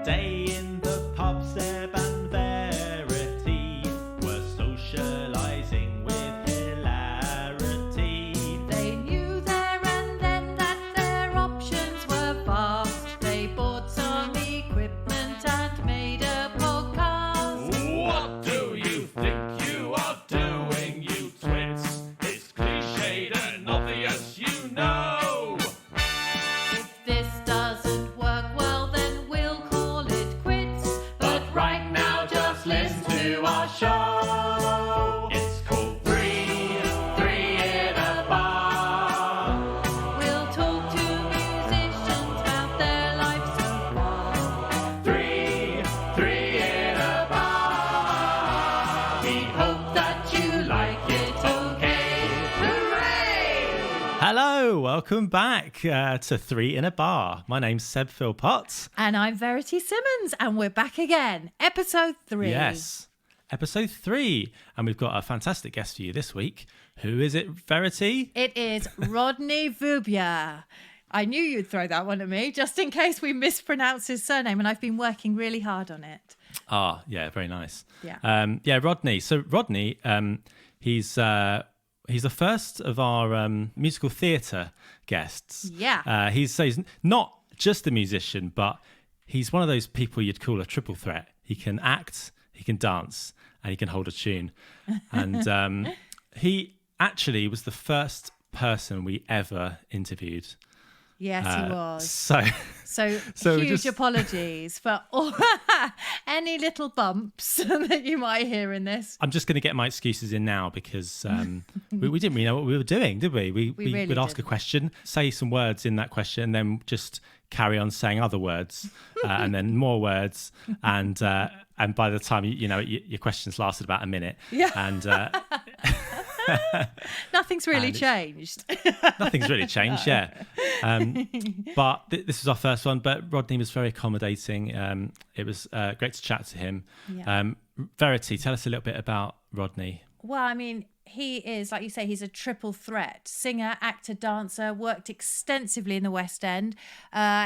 day in the pub, Seb and Verity were socialising with hilarity. They knew there and then that their options were vast. They bought some equipment and made a podcast. What do you think you are doing, you twits? It's cliched and obvious, you know. If this doesn't work well, then we'll call it quits. But right now, just listen to our show. It's called Three in a Bar. We'll talk to musicians about their lives so far. Three in a bar. We hope that you like it, okay? Hooray! Hello, welcome back to Three in a Bar. My name's Seb Philpott. And I'm Verity Simmons, and we're back again. Episode 3. Yes, episode 3. And we've got a fantastic guest for you this week. Who is it, Verity? It is Rodney Vubya. I knew you'd throw that one at me, just in case we mispronounce his surname, and I've been working really hard on it. Ah, yeah, very nice. Yeah. Rodney. So Rodney, he's the first of our musical theatre guests. Yeah. He's not just a musician, but he's one of those people you'd call a triple threat. He can act, he can dance, and he can hold a tune. And he actually was the first person we ever interviewed. Yes, he was. So huge apologies for all, any little bumps that you might hear in this. I'm just going to get my excuses in now because we didn't really know what we were doing, did we? We really would ask a didn't. question, say some words in that question, and then just carry on saying other words and then more words. And by the time, your questions lasted about a minute. Yeah. And Nothing's really changed. nothing's really changed, yeah. But this was our first one, but Rodney was very accommodating. It was great to chat to him. Yeah. Verity, tell us a little bit about Rodney. Well, I mean, he is, like you say, he's a triple threat. Singer, actor, dancer, worked extensively in the West End.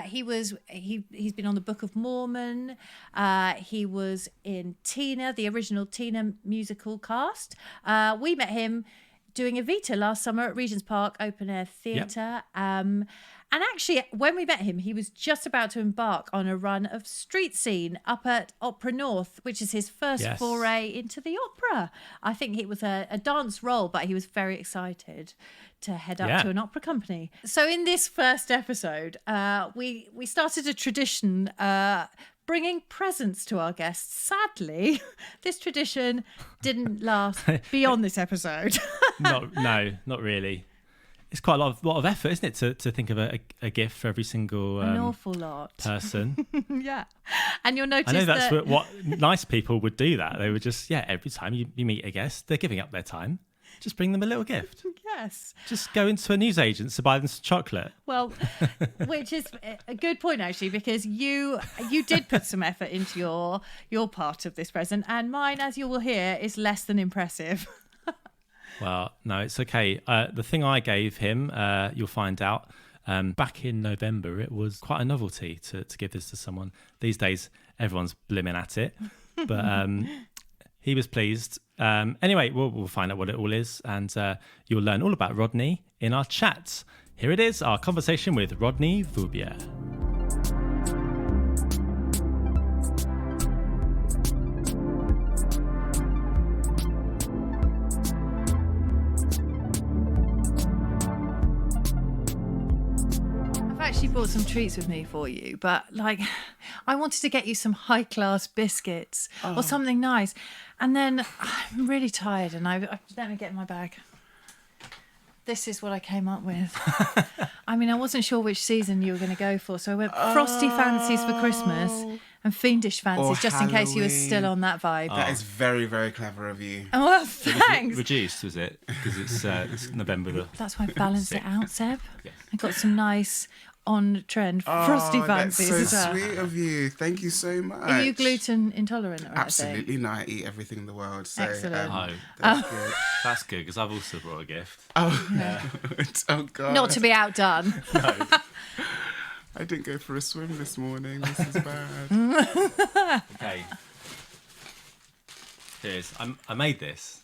He's been on the Book of Mormon. He was in Tina, the original Tina musical cast. We met him doing Evita last summer at Regents Park Open Air Theatre. Yep. And actually, when we met him, he was just about to embark on a run of street scene up at Opera North, which is his first foray into the opera. I think it was a dance role, but he was very excited to head up to an opera company. So in this first episode, we started a tradition bringing presents to our guests. Sadly, this tradition didn't last beyond this episode. No, not really. It's quite a lot of effort, isn't it, to think of a gift for every single an awful lot person. Yeah. And you'll notice I know that's what nice people would do. That they would just every time you meet a guest, they're giving up their time. Just bring them a little gift. Yes. Just go into a newsagent to buy them some chocolate. Well, which is a good point, actually, because you did put some effort into your part of this present, and mine, as you will hear, is less than impressive. Well, no, it's okay. The thing I gave him, you'll find out, back in November, it was quite a novelty to give this to someone. These days, everyone's blimmin' at it. But he was pleased. Anyway, we'll find out what it all is, and you'll learn all about Rodney in our chat. Here it is, our conversation with Rodney Vubya. Actually brought some treats with me for you, but I wanted to get you some high class biscuits or something nice, and then I'm really tired and I let me get in my bag. This is what I came up with. I mean, I wasn't sure which season you were going to go for, so I went frosty fancies for Christmas and fiendish fancies, just in case you were still on that vibe. That is very, very clever of you. Oh, well, thanks. Reduced, was it? Because it's November. That's why I balanced it out, Seb. Yes. I got some nice on-trend frosty fancies That's as so well. sweet of you. Thank you so much. Are you gluten intolerant or anything? Absolutely not. I eat everything in the world. So, Excellent. That's good. That's good, because I've also brought a gift. Oh, oh God. Not to be outdone. No. I didn't go for a swim this morning. This is bad. Okay. Here's. I made this.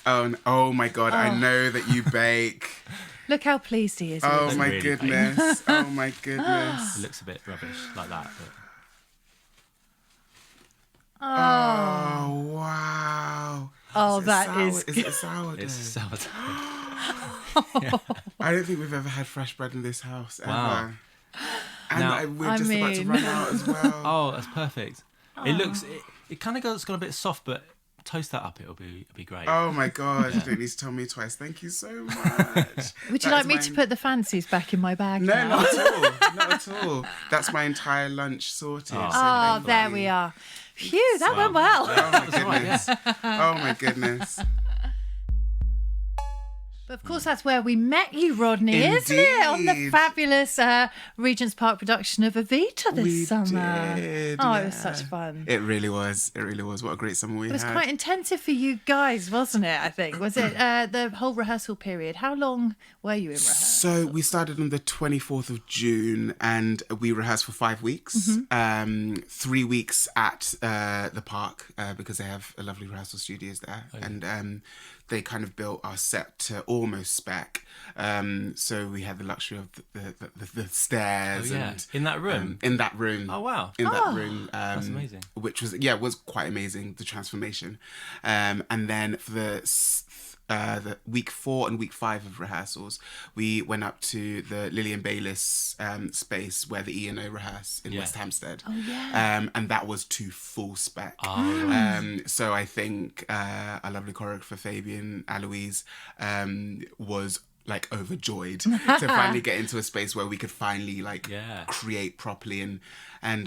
Oh my God! I know that you bake. Look how pleased he is. Oh with it. my really goodness! Oh my goodness! It looks a bit rubbish like that. But Oh wow! Oh, Is it that sour- is Is it sourdough? it's sourdough. I don't think we've ever had fresh bread in this house ever. Wow. And Now- we're just about to run out as well. Oh, that's perfect. It looks. It kind of got a bit soft, but toast that up. It'll be great. Oh my God! You don't need to tell me twice. Thank you so much. Would you That like is me my- to put the fancies back in my bag No, now? not at all. Not at all. That's my entire lunch sorted. Oh. so Oh, thank there you. we are. Phew, that went well. Oh my That's right, goodness. Oh my goodness. But of course, that's where we met you, Rodney, isn't it? On the Indeed. fabulous Regents Park production of Evita this We summer. did, Oh, it yeah. was such fun. It really was. It really was. What a great summer we It was had. quite intensive for you guys, wasn't it? I think. Was it the whole rehearsal period? How long were you in rehearsal? So we started on the 24th of June and we rehearsed for 5 weeks. Mm-hmm. 3 weeks at the park because they have a lovely rehearsal studios there. And they kind of built our set to almost spec. So we had the luxury of the stairs. Oh, yeah. And In that room? in that room. Oh, wow. In that room. That's amazing. Which was quite amazing, the transformation. And then for the week 4 and week 5 of rehearsals, we went up to the Lillian Bayliss space where the E&O rehearse in West Hampstead. Oh, yeah. And that was to full spec. Oh, right. So I think our lovely choreographer Fabian Aloise was like overjoyed to finally get into a space where we could finally create properly and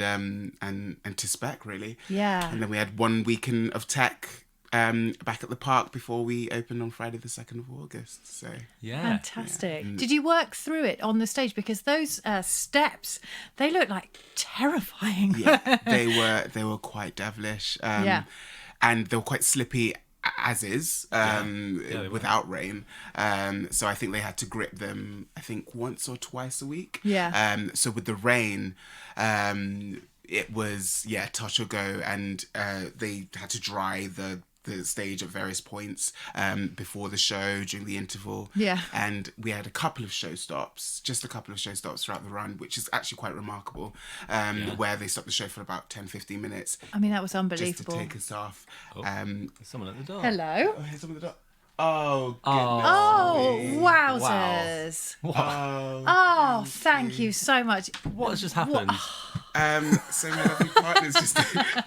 to spec really. Yeah. And then we had 1 weekend of tech back at the park before we opened on Friday the 2nd of August. So Yeah. Fantastic. Did you work through it on the stage? Because those steps, they look like terrifying. yeah, they were quite devilish. And they were quite slippy as is, they were. without rain. So I think they had to grip them, I think, once or twice a week. Yeah. So with the rain, it was, touch or go. And they had to dry the stage at various points before the show, during the interval. Yeah. And we had a couple of just a couple of show stops throughout the run, which is actually quite remarkable, where they stopped the show for about 10-15 minutes. I mean, that was Just to unbelievable. take us off. There's someone at the door. Hello. Oh, here's some of the Oh, goodness. Oh, me. wowzers. Oh, thank you so much. What has just happened? So my lovely partner's just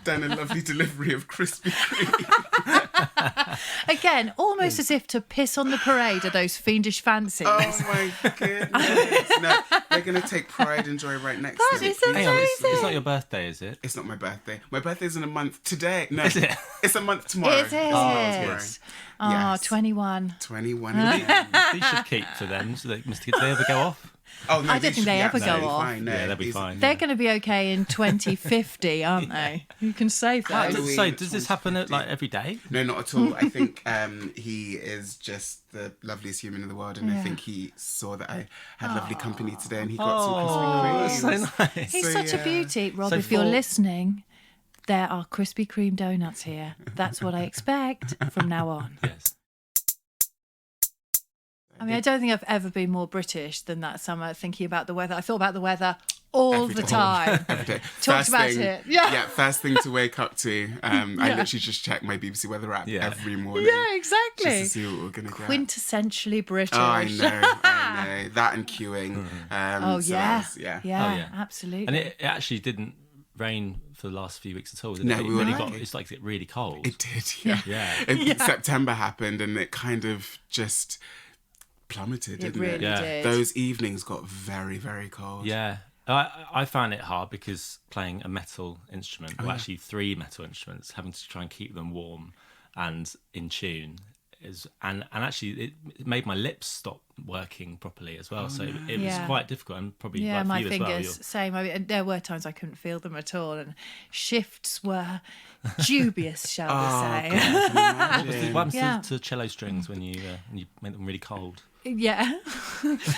done a lovely delivery of Krispy Kreme. Again, almost as if to piss on the parade of those fiendish fancies. Oh my goodness. No, they're going to take pride and joy right next That to me. is Please. Hang on, it's amazing. not your birthday, is it? It's not my birthday. My birthday's in a month today. No, Is it? It's a month tomorrow. Is it? Tomorrow. Oh, Yes. 21. 21. These should keep for them, so that do they ever go off? Oh, no, I don't these think they should be ever go absolutely off. Fine. No, Yeah, they'll be these- fine. They're going to be okay in 2050, aren't they? You can save those. Halloween So does this happen 2050. every day? No, not at all. I think he is just the loveliest human in the world, and I think he saw that I had lovely company today, and he got some Krispy that's Kremes. so nice. He's So, such a yeah. beauty. Rob, So if you're for- listening, there are Krispy Kreme donuts here. That's what I expect from now on. Yes. I mean, I don't think I've ever been more British than that summer thinking about the weather. I thought about the weather all Every the day. time. Every day. Talked First about thing, it. Yeah. First thing to wake up to. I literally just check my BBC weather app every morning. Yeah, exactly. Just to see what we're going to get. Quintessentially British. Oh, I know. That and queuing. Oh, so yeah. that's- yeah. Yeah, Oh, yeah. absolutely. And it actually didn't rain for the last few weeks at all, did No, it? we It were really lucky. it's like really cold. It did, yeah. Yeah. September happened and it kind of just plummeted, It didn't really it? Yeah. did. Those evenings got very, very cold. Yeah. I found it hard because playing a metal instrument, well, actually 3 metal instruments, having to try and keep them warm and in tune and actually it made my lips stop working properly as well. So it was Yeah. quite difficult, and probably Yeah, like for my you as well. fingers, same. I mean, there were times I couldn't feel them at all, and shifts were dubious, shall we say. God, can you imagine? What happens Yeah. to cello strings when you make them really cold? Yeah.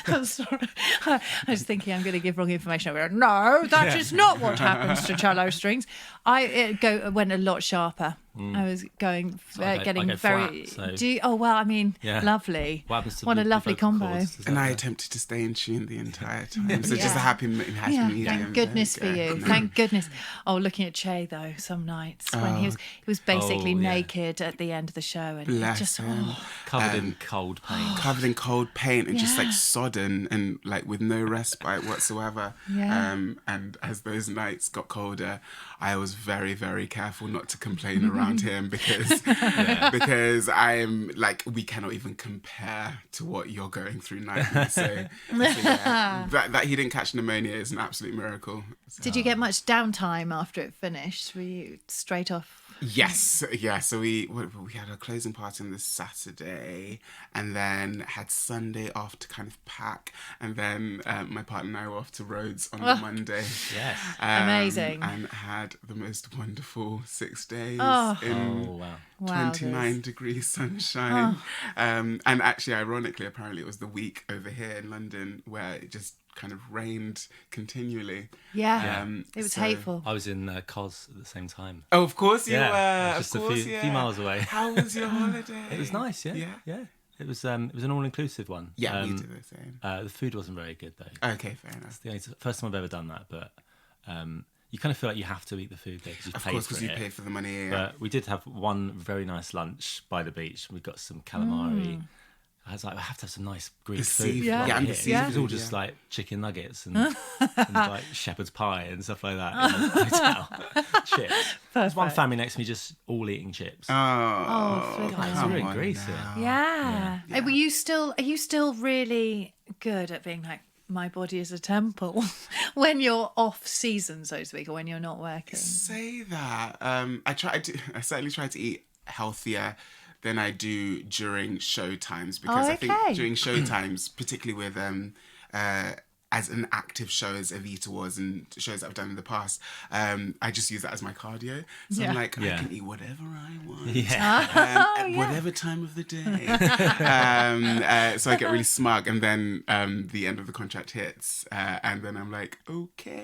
I'm sorry. I was thinking I'm going to give wrong information. I go, no, that is not what happens to cello strings. I went a lot sharper. I was getting I go very. flat, so- Lovely. What happens to what a the lovely vocal combo. cords? Does And that I go? attempted to stay in tune the entire time. So just a Yeah. happy medium. Thank goodness for There you. we go. Thank goodness. Oh, looking at Che though, some nights when he was basically Oh, yeah. naked at the end of the show, and it Bless just him. Covered in cold paint. Covered in cold paint and just like Yeah. sodden and like with no respite whatsoever. Yeah. And as those nights got colder, I was very, very careful not to complain around him because I am like, we cannot even compare to what you're going through nightly. So yeah, that he didn't catch pneumonia is an absolute miracle. So- Did you get much downtime after it finished? Were you straight off? Yes, yeah. So we had a closing party on the Saturday, and then had Sunday off to kind of pack, and then my partner and I were off to Rhodes on the Monday. Yes. Amazing. And had the most wonderful 6 days Oh. in Oh, wow. 29 degrees sunshine. And actually, ironically, apparently it was the week over here in London where it just kind of rained continually. Yeah. It was so- hateful. I was in Cos at the same time. Oh, of course you were. Just of a course, few miles away. How was your holiday? It was nice, yeah. Yeah. It was an all-inclusive one. Yeah, we did the same. The food wasn't very good though. Okay, fair enough. It's the only first time I've ever done that, but you kind of feel like you have to eat the food there because you Of paid course, for because you it. paid for the money. Yeah. But we did have one very nice lunch by the beach. We got some calamari. I was like, I have to have some nice Greek The food. seafood. Yeah. Yeah, and here. the It was all seafood, just yeah. like chicken nuggets and like shepherd's pie and stuff like that in the hotel. Chips. There's one Perfect. family next to me just all eating chips. Oh, flippin' it's come really on greasy. now. Yeah. Yeah. Are you still really good at being like, my body is a temple when you're off season, so to speak, or when you're not working? Say that. I certainly try to eat healthier than I do during show times because I okay. think during show times, particularly with as an active show as Evita was and shows that I've done in the past, I just use that as my cardio. So I'm like, Yeah. I can eat whatever I want. Yeah. At whatever time of the day. So I get really smug, and then the end of the contract hits, and then I'm like, okay.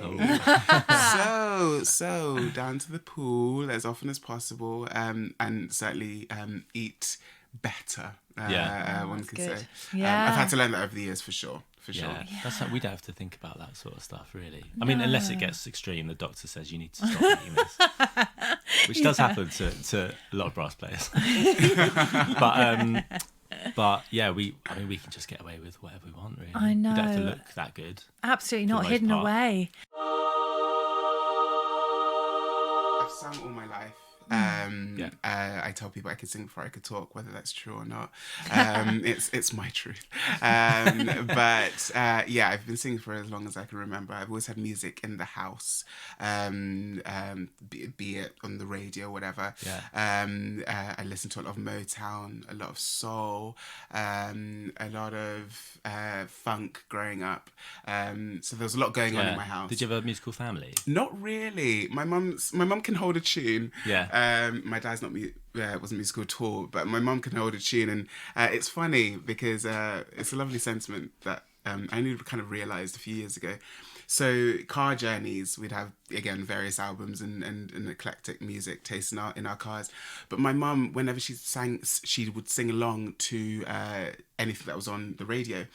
So down to the pool as often as possible, and certainly eat better. One that's could good. say. Yeah. I've had to learn that over the years for sure. Yeah, that's like, we don't have to think about that sort of stuff, really. I mean, unless it gets extreme, the doctor says you need to stop eating this, which does happen to a lot of brass players. But yeah, we can just get away with whatever we want, really. I know. We don't have to look that good. Absolutely For the not most hidden part. away. I've sung all my life. I tell people I could sing before I could talk, whether that's true or not. It's my truth. But I've been singing for as long as I can remember. I've always had music in the house, be it on the radio, whatever. Yeah. I listened to a lot of Motown, a lot of soul, a lot of funk growing up. So there was a lot going on in my house. Did you have a musical family? Not really. My mum can hold a tune. Yeah. My dad's wasn't musical at all, but my mum can hold a tune, and it's funny because it's a lovely sentiment that I only kind of realised a few years ago. So car journeys, we'd have again various albums and eclectic music taste in our cars. But my mum, whenever she sang, she would sing along to anything that was on the radio.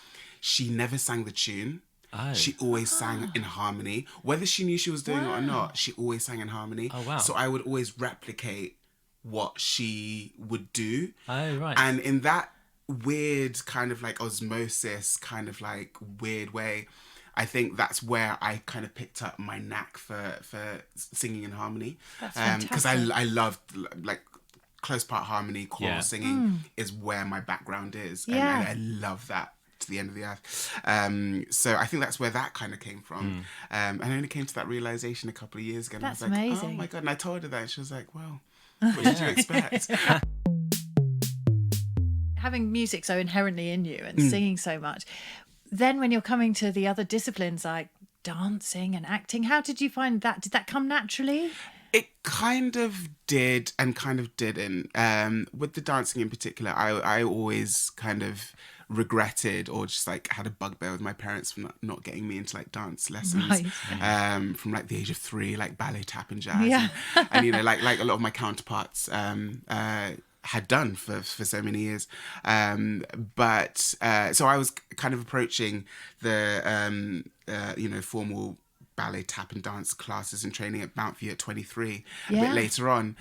She never sang the tune. Oh. She always sang in harmony. Whether she knew she was doing it or not, she always sang in harmony. Oh, wow. So I would always replicate what she would do. Oh, right. And in that weird kind of like osmosis, kind of like weird way, I think that's where I kind of picked up my knack for singing in harmony. That's Because fantastic. I loved like close part harmony, choral singing is where my background is. Yeah. And I love that to the end of the earth. So I think that's where that kind of came from. And I only came to that realization a couple of years ago. And That's I was like, amazing. oh my God. And I told her that, and she was like, well, what did you expect? Having music so inherently in you and singing so much, then when you're coming to the other disciplines like dancing and acting, how did you find that? Did that come naturally? It kind of did and kind of didn't. With the dancing in particular, I always kind of regretted or just like had a bugbear with my parents for not getting me into like dance lessons from like the age of 3, like ballet, tap and jazz. And you know, like a lot of my counterparts had done for so many years. But so I was kind of approaching the, formal ballet, tap and dance classes and training at Mount View at 23, a bit later on.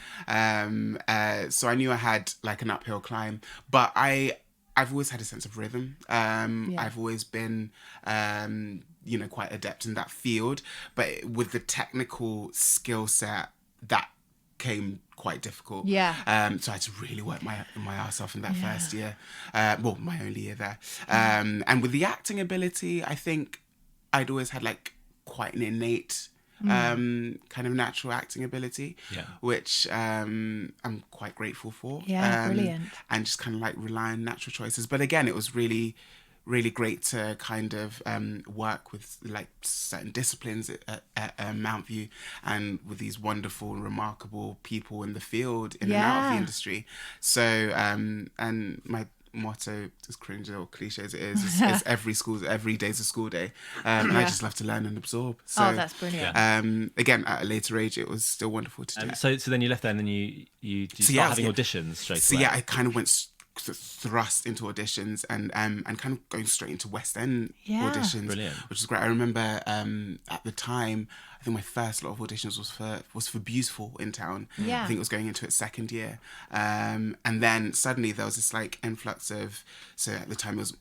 So I knew I had like an uphill climb, but I've always had a sense of rhythm. I've always been, quite adept in that field, but with the technical skill set that came quite difficult. So I had to really work my ass off in that first year. My only year there. And with the acting ability, I think I'd always had like quite an innate kind of natural acting ability, which I'm quite grateful for. Brilliant. And just kind of like rely on natural choices. But again, it was really, really great to kind of work with like certain disciplines at Mount View and with these wonderful and remarkable people in the field in and out of the industry. So and my motto, as cringe or cliche as it is every day's a school day, and I just love to learn and absorb. So that's brilliant. Again, at a later age, it was still wonderful to do. So then you left there and then you start having auditions straight away. I kind of went thrust into auditions and kind of going straight into West End auditions. Brilliant. Which was great. I remember at the time, I think my first lot of auditions was for Beautiful in town. I think it was going into its second year. And then suddenly there was this like influx of, so at the time it was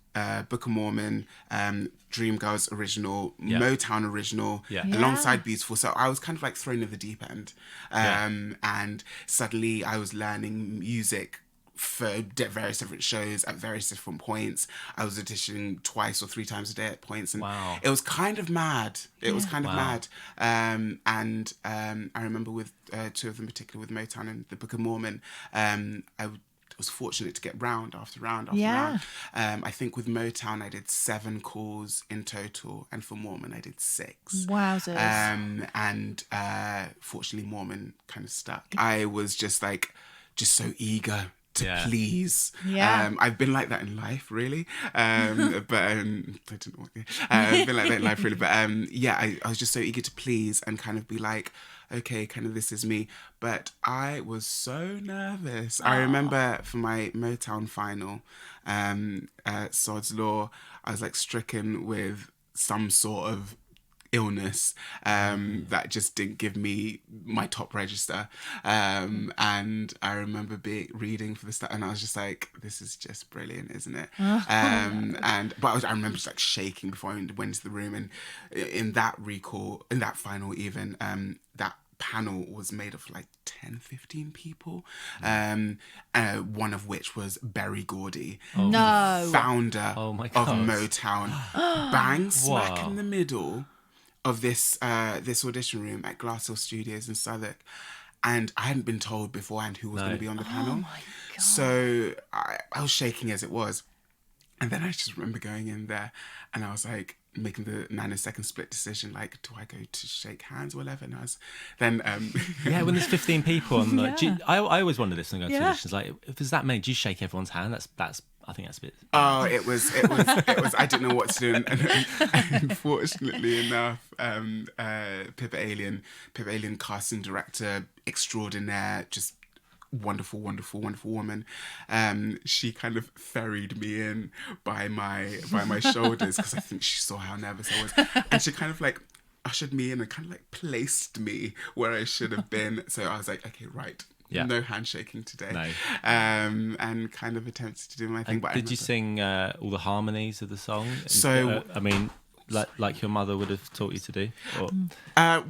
Book of Mormon, Dreamgirls original, Motown original, alongside Beautiful. So I was kind of like thrown in the deep end. And suddenly I was learning music for various different shows at various different points. I was auditioning 2 or 3 times a day at points, and it was kind of mad. It was kind of mad. And I remember with 2 of them, particularly with Motown and the Book of Mormon, I was fortunate to get round after round after round. I think with Motown I did 7 calls in total, and for Mormon I did 6. Wowzers. And fortunately Mormon kind of stuck. I was just so eager to please. I've been like that in life, really. But I didn't want to. I've been like that in life, really. But I was just so eager to please and kind of be like, okay, kind of this is me. But I was so nervous. I remember for my Motown final, Sod's Law, I was like stricken with some sort of illness that just didn't give me my top register, and I remember reading for the stuff, and I was just like, this is just brilliant, isn't it? But I remember just like shaking before I went into the room, and in that final even, that panel was made of like 10-15 people, one of which was Berry Gordy, founder of Motown, bang smack in the middle of this audition room at Glass Hill Studios in Southwark, and I hadn't been told beforehand who was going to be on the panel. Oh my God. So I was shaking as it was, and then I just remember going in there and I was like making the nanosecond split decision, like, do I go to shake hands or whatever? And I was then when there's 15 people on I always wonder this when I go to auditions, like, if there's that many, do you shake everyone's hand? That's I think that's a bit... Oh, it was. I didn't know what to do. And unfortunately enough, Pippa Alien, casting director extraordinaire, just wonderful, wonderful, wonderful woman. She kind of ferried me in by my shoulders, because I think she saw how nervous I was. And she kind of like ushered me in and kind of like placed me where I should have been. So I was like, okay, right. Yeah. No handshaking today. No. And kind of attempted to do my thing. But did you sing all the harmonies of the song? So, I mean, like your mother would have taught you to do? Or... harking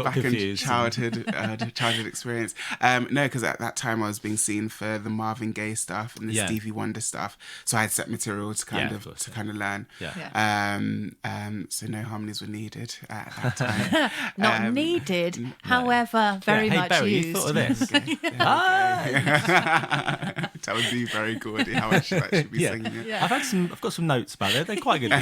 back in childhood experience. No, because at that time I was being seen for the Marvin Gaye stuff and the Stevie Wonder stuff, so I had set material to kind of learn. So no harmonies were needed at that time. Not needed, no. However, very much Barry, used. You thought of this? Tell you, Very Gordy, how I should actually be singing it. Yeah. I've got some notes about it. They're quite good.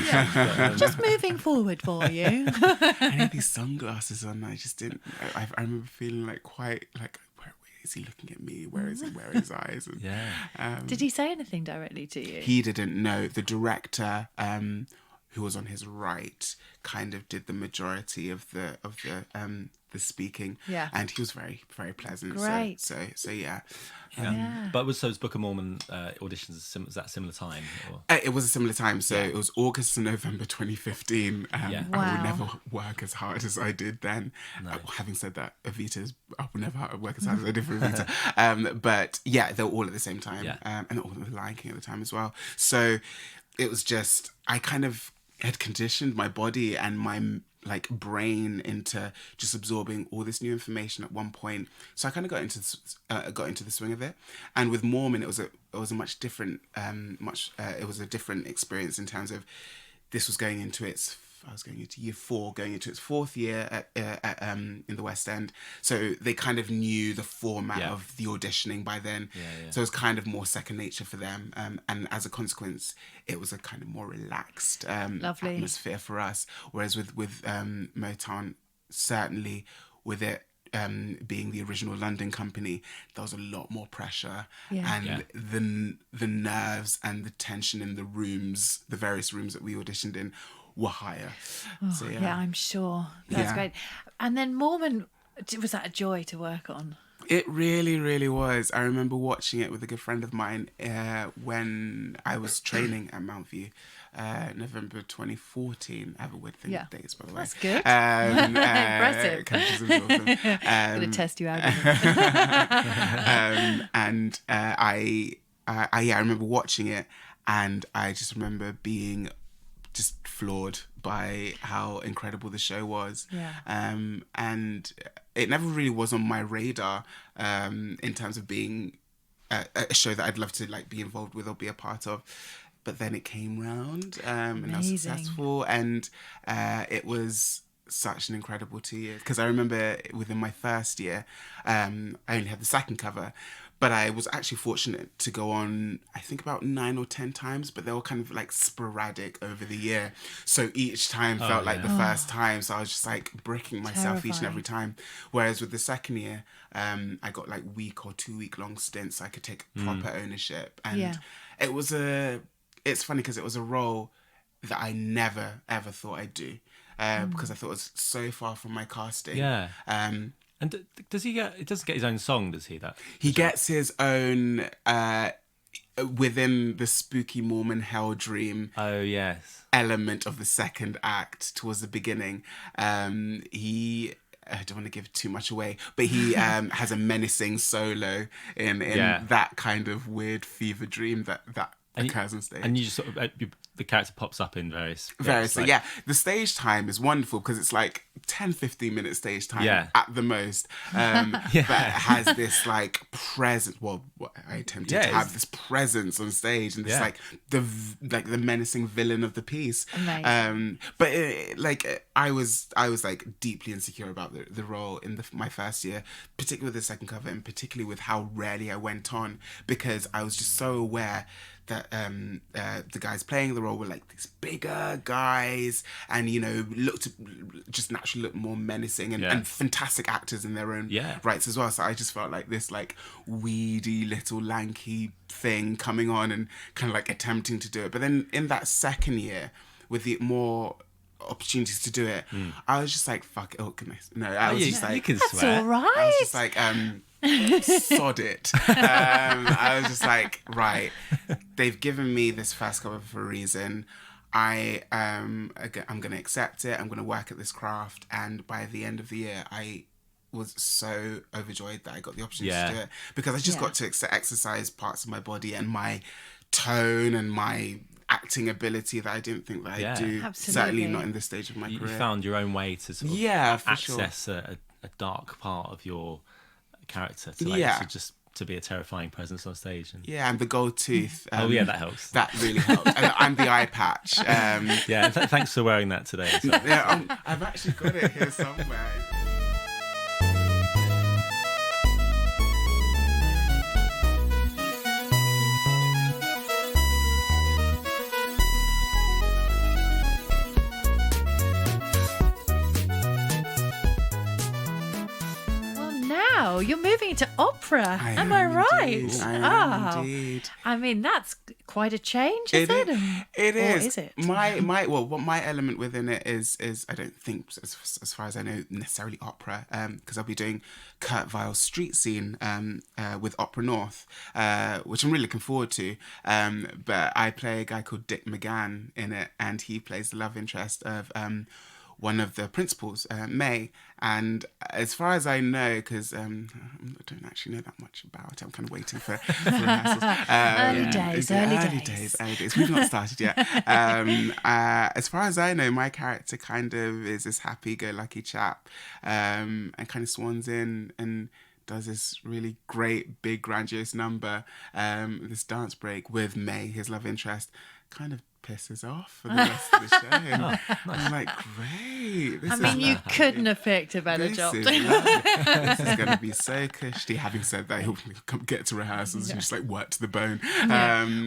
Just moving forward for you. I had these sunglasses on. I just didn't. I remember feeling like quite like, where is he looking at me? Where is he? Where are his eyes? And, Yeah. Did he say anything directly to you? he didn't know. The director, who was on his right, kind of did the majority of the speaking. Yeah. And he was very, very pleasant. Great. So yeah. Yeah. But was those Book of Mormon auditions, was that a similar time? Or? It was a similar time. So it was August to November 2015. Yeah. I Wow. would never work as hard as I did then. Having said that, I would never work as hard as I did for Evita. But yeah, they were all at the same time. Yeah. And all the Lion King at the time as well. So it was just, I kind of had conditioned my body and my like brain into just absorbing all this new information at one point. So I kind of got into the swing of it. And with Mormon, it was a much different, it was a different experience in terms of this was I was going into year 4, going into its 4th year in the West End. So they kind of knew the format of the auditioning by then. Yeah. So it was kind of more second nature for them. And as a consequence, it was a kind of more relaxed atmosphere for us. Whereas with Motown, certainly with it being the original London company, there was a lot more pressure. And the nerves and the tension in the rooms, the various rooms that we auditioned in, were higher. So, yeah, I'm sure. That's great. And then Mormon, was that a joy to work on? It really, really was. I remember watching it with a good friend of mine when I was training at Mount View, November 2014. I have a weird thing with dates, by the way. That's good. Impressive. I'm going to test you out. And I remember watching it, and I just remember being just floored by how incredible the show was. And it never really was on my radar in terms of being a show that I'd love to like be involved with or be a part of. But then it came round and I was successful, and it was such an incredible 2 years. Because I remember within my first year, I only had the second cover, but I was actually fortunate to go on, I think about 9 or 10 times, but they were kind of like sporadic over the year. So each time felt like the first time. So I was just like bricking myself each and every time. Whereas with the second year, I got like week or 2 week long stints. So I could take proper ownership. And it's funny because it was a role that I never, ever thought I'd do. Because I thought it was so far from my casting. Yeah. And does he get his own song, does he? He gets his own within the spooky Mormon Hell Dream. Oh, yes. Element of the second act towards the beginning. He, I don't want to give too much away, but he has a menacing solo in that kind of weird fever dream that occurs on stage. And you just sort of, the character pops up in various like, the stage time is wonderful because it's like 10-15 minute sstage time at the most, but it has this like presence. Well, I attempted to have this presence on stage, and it's like the menacing villain of the piece. But I was like deeply insecure about the role in my first year, particularly with the second cover, and particularly with how rarely I went on, because I was just so aware that the guys playing the role were like these bigger guys, and just naturally looked more menacing, and fantastic actors in their own rights as well. So I just felt like this like weedy little lanky thing coming on and kind of like attempting to do it. But then in that second year, with the more opportunities to do it, I was just like, fuck it. Oh goodness, no! I was just like, you can that's swear. All right. I was just like, sod it. I was just like, right, they've given me this first cover for a reason. I'm going to accept it. I'm going to work at this craft. And by the end of the year, I was so overjoyed that I got the opportunity to do it, because I just got to exercise parts of my body and my tone and my acting ability that I didn't think that I do. Absolutely. Certainly not in this stage of my career. You found your own way to sort of access a dark part of your character to be a terrifying presence on stage. And the gold tooth. That helps. That really helps. And the eye patch. Thanks for wearing that today. I've actually got it here somewhere. Wow, you're moving into opera. Am I right? Indeed. I am indeed. I mean, that's quite a change, is it? It Or is. is it? What my element within it is I don't think, as far as I know, necessarily opera, because I'll be doing Kurt Weill's street scene with Opera North, which I'm really looking forward to. But I play a guy called Dick McGann in it, and he plays the love interest of one of the principals, May. And as far as I know, because I don't actually know that much about it, I'm kind of waiting for rehearsals. Early days. We've not started yet. As far as I know, my character kind of is this happy-go-lucky chap, and kind of swans in and does this really great, big, grandiose number, this dance break with May, his love interest, kind of pisses off for the rest of the show. I'm like, great. You couldn't have picked a better job. This is going to be so cushy. Having said that, he'll come get to rehearsals and just like work to the bone.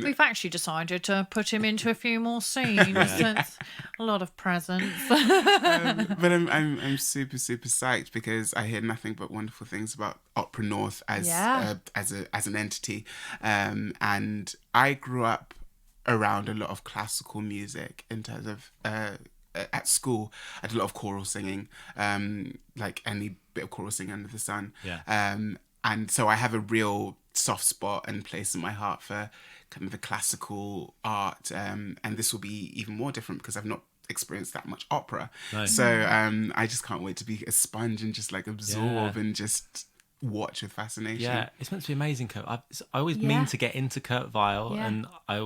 We've actually decided to put him into a few more scenes. It's a lot of presents. But I'm super, super psyched because I hear nothing but wonderful things about Opera North as an entity. And I grew up around a lot of classical music in terms of at school I did a lot of choral singing, like any bit of choral singing under the sun, and so I have a real soft spot and place in my heart for kind of the classical art, and this will be even more different because I've not experienced that much opera. Nice. So I just can't wait to be a sponge and just like absorb and just watch with fascination. Yeah, it's meant to be amazing, Kurt. I always mean to get into Kurt Weill, and I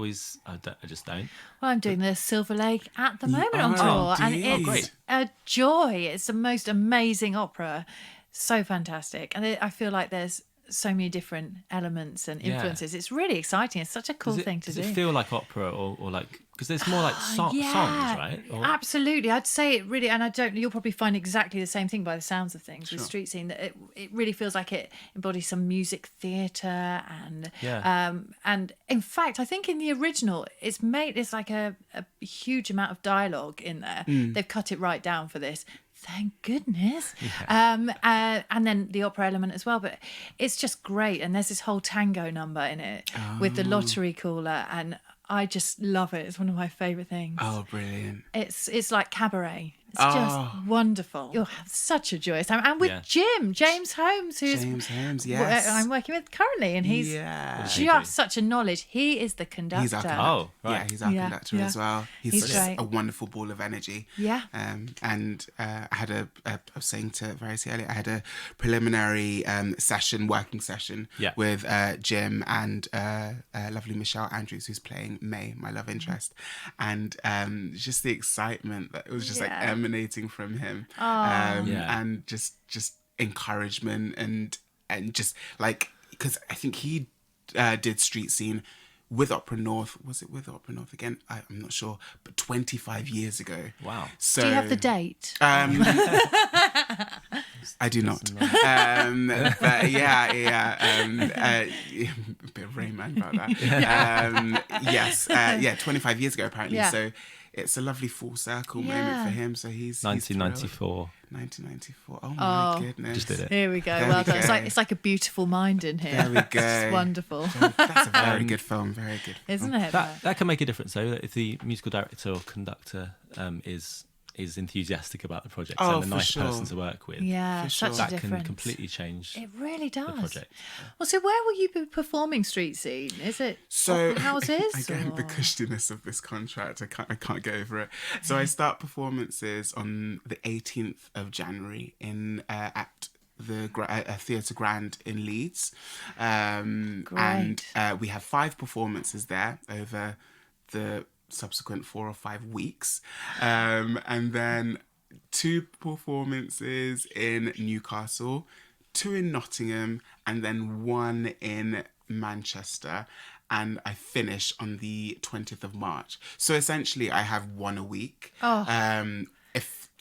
just don't. Well, I'm doing the Silver Lake at the moment on tour, and it's a joy. It's the most amazing opera, so fantastic, and I feel like there's so many different elements and influences. It's really exciting. It's such a cool thing to do. Does it feel like opera or like, because there's more like songs, right? Absolutely. I'd say it really, and you'll probably find exactly the same thing by the sounds of things with Street Scene, that it really feels like it embodies some music theatre and in fact, I think in the original, it's like a huge amount of dialogue in there. They've cut it right down for this. Thank goodness. Yeah. And then the opera element as well. But it's just great. And there's this whole tango number in it with the lottery caller. And I just love it. It's one of my favourite things. Oh, brilliant. It's like cabaret. It's just wonderful. You'll have such a joyous time. And with James Holmes, yes. I'm working with currently, and he's just such a knowledge. He is the conductor. He's our conductor. Yeah, he's our conductor as well. He's such a wonderful ball of energy. Yeah. And I had I was saying to Verity earlier, I had a preliminary working session with Jim and lovely Michelle Andrews, who's playing May, my love interest. And just the excitement that it was just like emanating from him, and just encouragement and just like, because I think he did Street Scene with Opera North. Was it with Opera North again? I'm not sure, but 25 years ago. Wow. So do you have the date? I do not. But a bit of Rain Man about that. 25 years ago apparently. So it's a lovely full circle moment for him. So he's 1994. 1994. Oh my goodness. Just did it. Here we go. Well done. It's like a beautiful mind in here. There we go. It's wonderful. That's a very good film. Very good film. Isn't it? That can make a difference though, if the musical director or conductor is enthusiastic about the project and a nice person to work with. Yeah, such a difference. That can completely change. It really does. The project. Well, so where will you be performing Street Scene? Is it houses? Again, the cushiness of this contract, I can't get over it. So I start performances on the 18th of January at the Theatre Grand in Leeds, and we have 5 performances there over the subsequent 4 or 5 weeks, and then 2 performances in Newcastle, 2 in Nottingham, and then 1 in Manchester, and I finish on the 20th of March. So essentially I have 1 a week.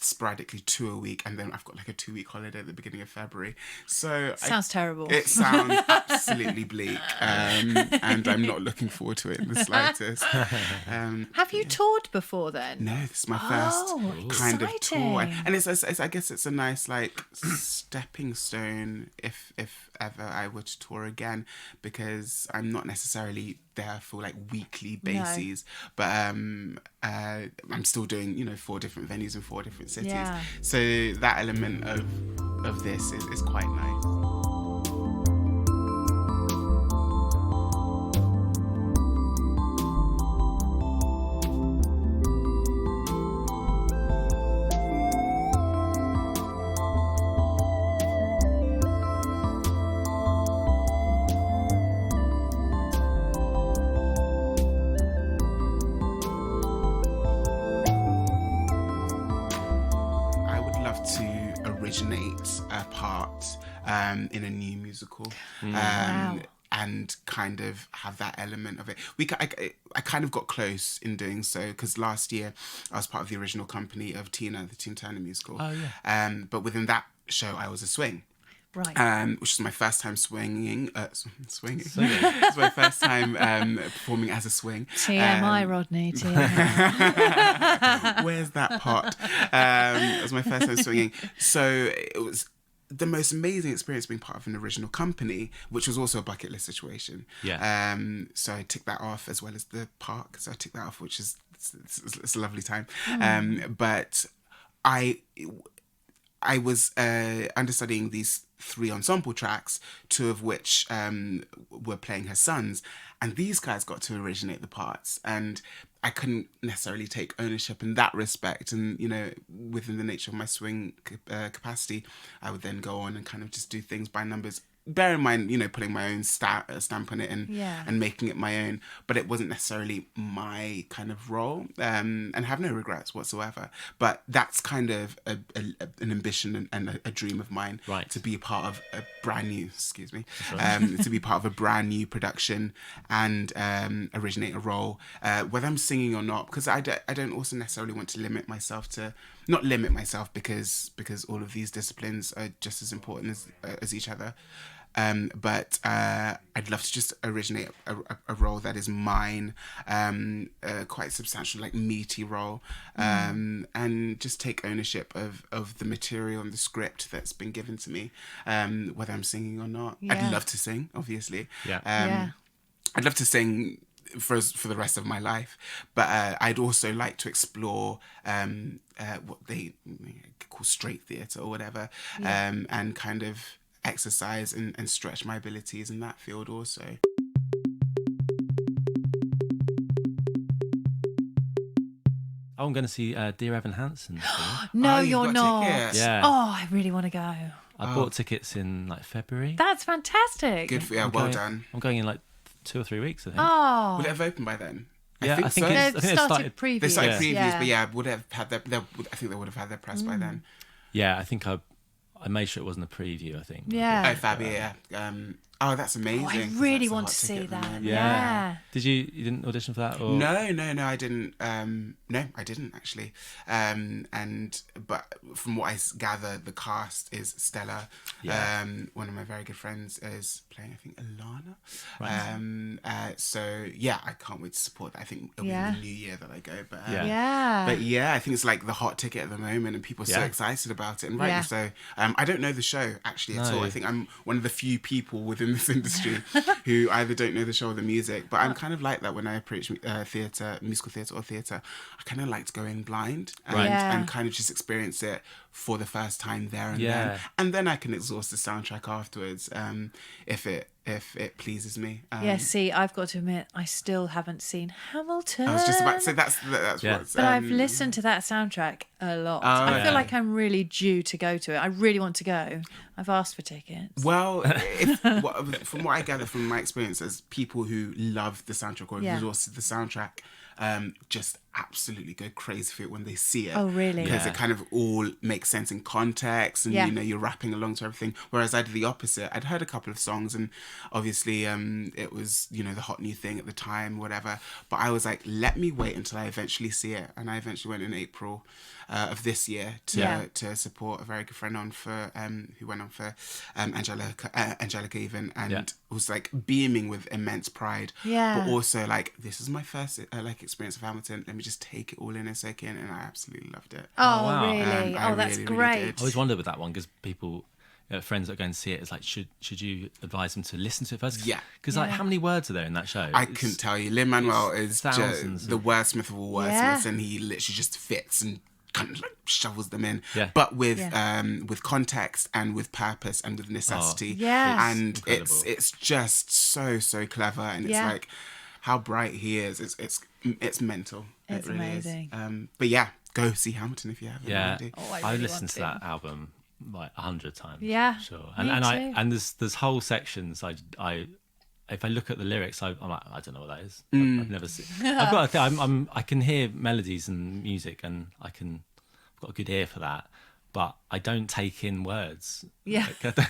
sporadically 2 a week, and then I've got like a 2-week holiday at the beginning of February. So Sounds terrible. It sounds absolutely bleak, and I'm not looking forward to it in the slightest. Have you toured before then? No, this is my first kind of tour, exciting. and it's I guess it's a nice like stepping stone if ever I were to tour again, because I'm not necessarily there for like weekly bases, but I'm still doing 4 different venues in 4 different cities. Yeah. So that element of this is quite nice. A part in a new musical, and kind of have that element of it. I kind of got close in doing so, because last year I was part of the original company of Tina, the Tina Turner musical. Oh yeah. But within that show, I was a swing. Right. Which is my first time swinging. It's my first time performing as a swing. TMI, Rodney. TMI. Where's that part? It was my first time swinging. So it was the most amazing experience being part of an original company, which was also a bucket list situation. Yeah. So I ticked that off, as well as the park. So I ticked that off, which is it's a lovely time. But I was understudying these 3 ensemble tracks, 2 of which were playing her sons, and these guys got to originate the parts, and I couldn't necessarily take ownership in that respect. And within the nature of my swing capacity, I would then go on and kind of just do things by numbers. Bear in mind, putting my own stamp on it and making it my own, but it wasn't necessarily my kind of role, and have no regrets whatsoever. But that's kind of an ambition and a dream of mine, right? To be a part of a brand new, to be part of a brand new production and originate a role, whether I'm singing or not, because I don't also necessarily want to limit myself to. Not limit myself, because all of these disciplines are just as important as each other. But I'd love to just originate a role that is mine, quite substantial, like meaty role, and just take ownership of the material and the script that's been given to me, whether I'm singing or not. I'd love to sing, obviously. I'd love to sing for the rest of my life, but I'd also like to explore what they call straight theatre or whatever, and kind of exercise and stretch my abilities in that field also. I'm going to see Dear Evan Hansen. No, you're not. Tickets. Yeah. Oh, I really want to go. I bought tickets in like February. That's fantastic. Good for you. Well done. I'm going in like 2 or 3 weeks, I think. Oh. Will it have opened by then? Yeah, I think so. it started previews. They started previews, but yeah, would have had their. I think they would have had their press by then. Yeah, I think I made sure it wasn't a preview. I think. Yeah. Oh, fab, yeah. Oh, that's amazing. Oh, I really want to see that. Yeah. Did you didn't audition for that? Or? No, I didn't. No, I didn't actually. But from what I gather, the cast is stellar. Yeah. One of my very good friends is playing, I think, Alana. Right. So yeah, I can't wait to support that. I think it'll be in the new year that I go. But Yeah. I think it's like the hot ticket at the moment, and people are so excited about it, and rightly so. I don't know the show actually at all. I think I'm one of the few people within this industry who either don't know the show or the music. But I'm kind of like that when I approach theatre, musical theatre or theatre. I kind of like to go in blind and kind of just experience it for the first time there and then, and then I can exhaust the soundtrack afterwards, if it pleases me. See, I've got to admit, I still haven't seen Hamilton. I was just about to say that's what. But I've listened to that soundtrack a lot. I feel like I'm really due to go to it. I really want to go. I've asked for tickets. Well, from what I gather from my experience as people who love the soundtrack or have exhausted the soundtrack, just absolutely go crazy for it when they see it. Oh, really? Because it kind of all makes sense in context, and Yeah. you know, you're rapping along to everything. Whereas I did the opposite. I'd heard a couple of songs, and obviously it was, you know, the hot new thing at the time, whatever. But I was like, let me wait until I eventually see it. And I eventually went in April of this year to support a very good friend who went on for Angelica even, and was like beaming with immense pride. Yeah. But also like, this is my first like experience of Hamilton. Let me just take it all in and soak in, and I absolutely loved it. Oh, wow. really? I That's really, great. really did. I always wondered with that one because people, friends that go and see it, it's like, should you advise them to listen to it first? Yeah. Because like, how many words are there in that show? I couldn't tell you. Lin-Manuel is thousands the wordsmith of all wordsmiths, Yeah. and he literally just fits and kind of like shovels them in. Yeah. But with context and with purpose and with necessity. Yes. And Incredible. it's just so clever, and it's like how bright he is. It's mental. It's it really amazing. Is. But yeah, go see Hamilton if you haven't Yeah, already. Oh, I I really listened want to to. that album like 100 times. Yeah, sure. me too. And there's whole sections I if I look at the lyrics, I'm like, I don't know what that is. I've never seen. I've got a thing. I can hear melodies and music, and I've got a good ear for that. But I don't take in words. Yeah.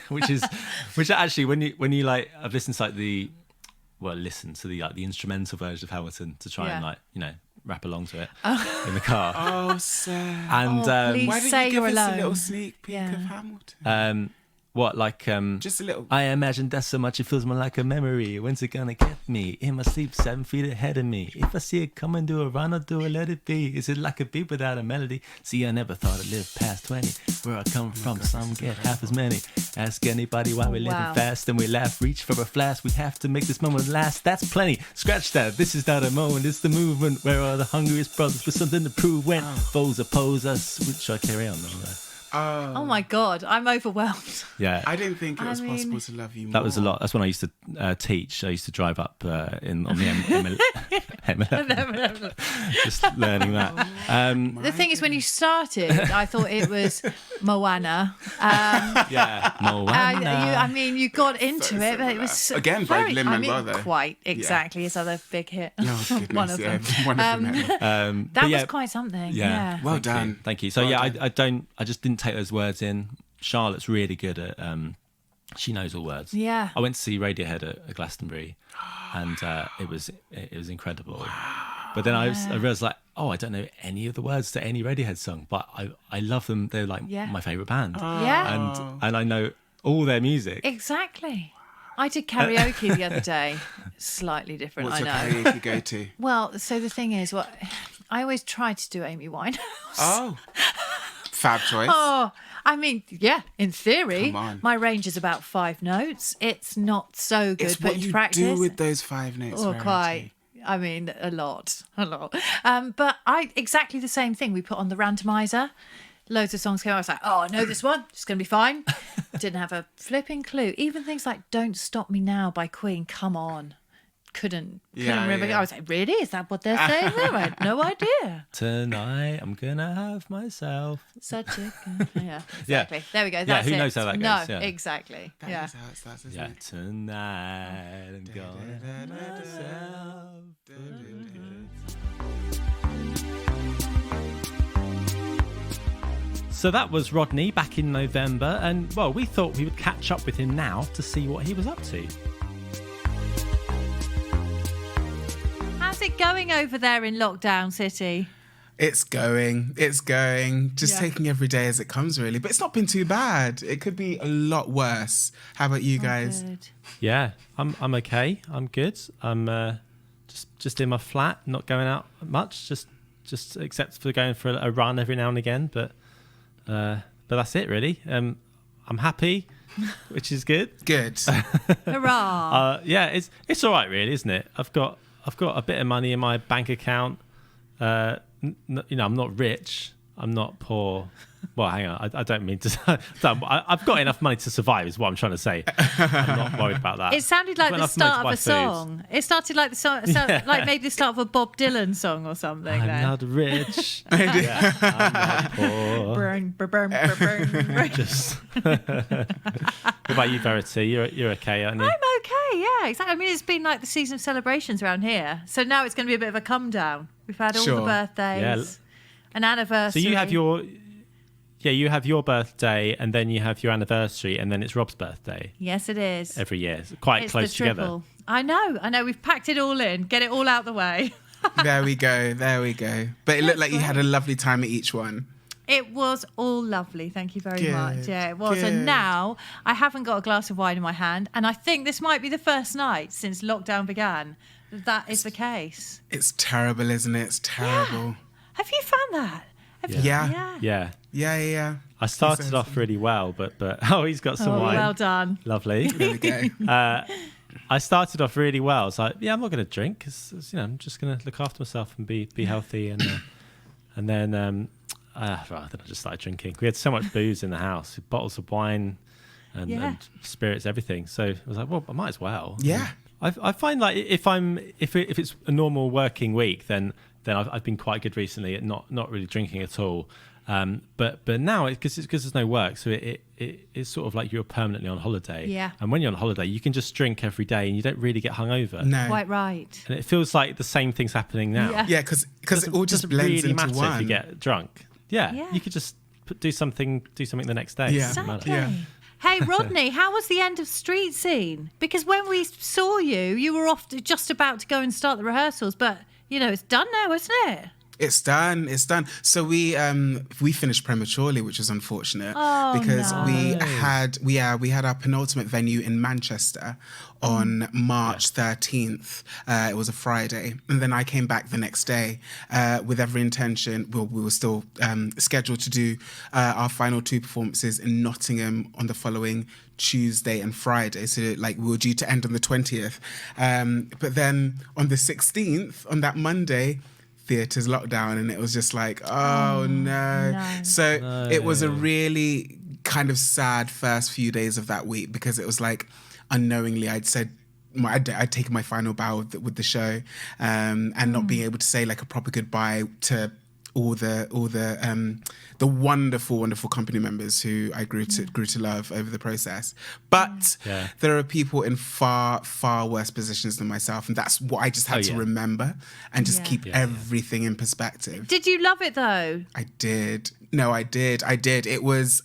Which actually, when you like, I've listened to like listen to the instrumental version of Hamilton to try and like, you know, rap along to it in the car. Oh, Seb. And please. Why don't Say you give you're us alone. a little sneak peek Yeah. of Hamilton? what like Just a little. I imagine that so much it feels more like a memory. When's it gonna get me? In my sleep, 7 feet ahead of me. If I see it coming, do a run or do a let it be? Is it like a beat without a melody? See, I never thought I'd live past 20. Where I come from, some get half as many. Ask anybody why we're living wow. fast and we laugh. Reach for a flask. We have to make this moment last. That's plenty. Scratch that. This is not a moment. It's the movement. Where are the hungriest brothers with something to prove when foes oppose us? Should I carry on? Oh my God, I'm overwhelmed. Yeah. I didn't think it was I mean- possible to love you more. That was a lot. That's when I used to teach. I used to drive up on the M11, just learning that. The thing is, when you started, I thought it was Moana. Yeah, Moana. I mean, you got into So it, but it similar. was Again, by very, Lin-Manuel, though. quite exactly his other big hit. Oh, goodness, One of them. One of them. That But yeah, was quite something. yeah. Yeah. Well Thank you. done. Thank you. So Well yeah, done. I just didn't take those words in. Charlotte's really good at. She knows all words. Yeah. I went to see Radiohead at Glastonbury, and it was incredible. But then I realized like, I don't know any of the words to any Radiohead song, but I love them. They're like my favorite band. Yeah. And I know all their music. Exactly. I did karaoke the other day. Slightly different, What's your I know. karaoke go to? Well, so the thing is, I always try to do Amy Winehouse. Oh, fab choice. Oh, I mean, yeah, in theory, Come on. my range is about 5 notes. It's not so good It's put what into you practice. do with those 5 notes. Oh, Verity. quite. I mean, a lot. But exactly the same thing. We put on the randomizer. Loads of songs came out. I was like, I know this one. It's going to be fine. Didn't have a flipping clue. Even things like Don't Stop Me Now by Queen. Come on. Couldn't remember. yeah. I was like, really? Is that what they're saying there? I had no idea. Tonight I'm gonna have myself. Such a good... Yeah, exactly. There we go. That's who it. knows how that No, goes, yeah. exactly. That Yeah. is how it starts, isn't Yeah, it? tonight I'm gonna have myself. So that was Rodney back in November, and well, we thought we would catch up with him now to see what he was up to. How's it going over there in Lockdown City? It's going. Just taking every day as it comes, really. But it's not been too bad. It could be a lot worse. How about you guys? Good. Yeah, I'm okay. I'm good. I'm just in my flat, not going out much. Just except for going for a run every now and again. But that's it really. I'm happy, which is good. Good. Hurrah! Yeah, it's all right really, isn't it? I've got a bit of money in my bank account. I'm not rich. I'm not poor. Well, hang on. I don't mean to. I've got enough money to survive, is what I'm trying to say. I'm not worried about that. It sounded like I've the got enough money to start of buy a song. It started like the song, like maybe the start of a Bob Dylan song or something. I'm then. not rich. Yeah, I'm not poor. Burn, burn, burn, burn, burn. Just. What about you, Verity? You're okay, aren't you? I'm okay, yeah, exactly. I mean, it's been like the season of celebrations around here, so now it's going to be a bit of a come down. We've had all Sure. the birthdays, an anniversary. So you have your birthday, and then you have your anniversary, and then it's Rob's birthday Yes, it is. every year. It's quite It's close the together. triple. I know. We've packed it all in. Get it all out the way. There we go. But it looked like you had a great. lovely time at each one. It was all lovely. Thank you very Good, much. Yeah, it was. good. And now I haven't got a glass of wine in my hand. And I think this might be the first night since lockdown began that is the case. It's terrible, isn't it? It's terrible. Have you found that? Yeah. Yeah. I started off really well, but he's got some wine. Well done. Lovely. There we go. I started off really well. It's like, I'm not going to drink because I'm just going to look after myself and be healthy. And then then I just started drinking. We had so much booze in the house, bottles of wine and spirits, everything. So I was like, well, I might as well. Yeah. I find like if it's a normal working week, then I've been quite good recently at not really drinking at all. But now because there's no work, so it's sort of like you're permanently on holiday. Yeah. And when you're on holiday, you can just drink every day, and you don't really get hungover. No. Quite right. And it feels like the same thing's happening now. Yeah. Yeah, because it all just doesn't blends really into matter one. if you get drunk. Yeah. You could just do something the next day. Yeah. It doesn't matter. Exactly. Yeah. Hey, Rodney, how was the end of Street Scene? Because when we saw you, you were just about to go and start the rehearsals, but, it's done now, isn't it? It's done. So we finished prematurely, which was unfortunate because no. we had our penultimate venue in Manchester on March 13th. It was a Friday, and then I came back the next day with every intention. We were still scheduled to do our final two performances in Nottingham on the following Tuesday and Friday. So we were due to end on the 20th, but then on the 16th, on that Monday, theatres lockdown, and it was just like, oh no. So it was a really kind of sad first few days of that week, because it was like unknowingly I'd taken my final bow with the show, and not being able to say like a proper goodbye to all the wonderful company members who I grew to love over the process. But there are people in far worse positions than myself, and that's what I just had to remember and just keep everything in perspective. Did you love it though? I did. No, I did. It was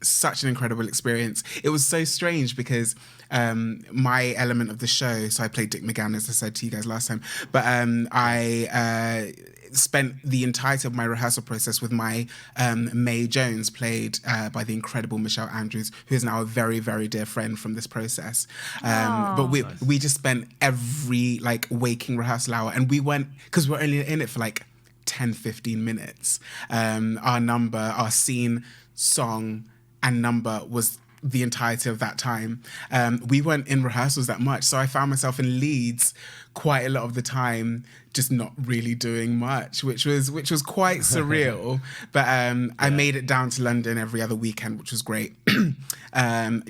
such an incredible experience. It was so strange because my element of the show, so I played Dick McGann, as I said to you guys last time, but I spent the entirety of my rehearsal process with my May Jones, played by the incredible Michelle Andrews, who is now a very, very dear friend from this process. But we just spent every waking rehearsal hour, and we went, because we're only in it for 10-15 minutes. Our scene, song and number was the entirety of that time. We weren't in rehearsals that much, so I found myself in Leeds quite a lot of the time, just not really doing much, which was quite surreal. But I made it down to London every other weekend, which was great,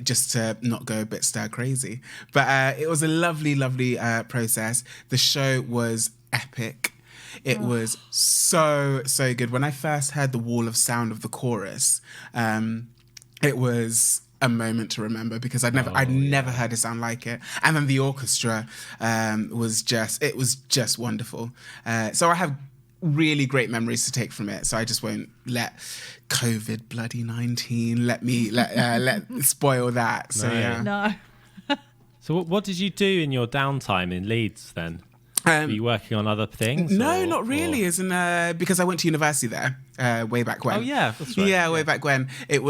just to not go a bit stir crazy. But it was a lovely process. The show was epic. It was so good. When I first heard the wall of sound of the chorus, it was a moment to remember, because I'd never heard a sound like it. And then the orchestra was just wonderful. So I have really great memories to take from it. So I just won't let COVID bloody 19 let spoil that. So No. So what did you do in your downtime in Leeds then? Were you working on other things? No, not really. Because I went to university there way back when. Oh yeah, that's right. Yeah, way back when. It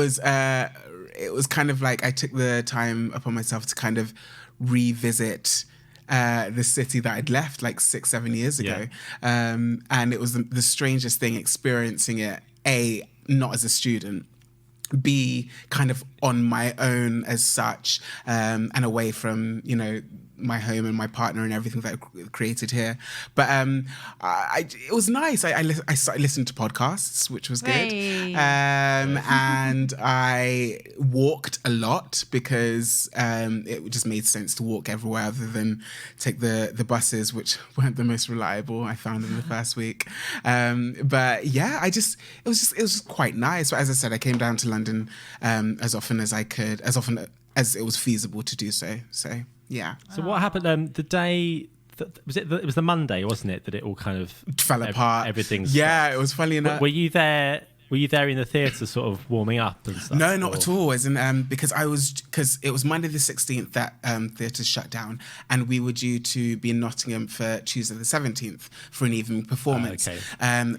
was kind of like I took the time upon myself to kind of revisit the city that I'd left 6-7 years ago. And it was the strangest thing experiencing it, A, not as a student, B, kind of on my own as such, and away from, my home and my partner and everything that I created here. But it was nice. I started listening to podcasts, which was good. Hey. And I walked a lot, because it just made sense to walk everywhere other than take the buses, which weren't the most reliable, I found, in the first week. But yeah, it was just quite nice. But as I said, I came down to London as often as I could, as often as it was feasible to do so. So yeah. So what happened the day it was the Monday, wasn't it, that it all kind of fell apart. Everything's it was funny enough. Were you there? Were you there in the theatre, sort of warming up and stuff? No, not at all. As in, because it was Monday the 16th that theatres shut down, and we were due to be in Nottingham for Tuesday the 17th for an evening performance.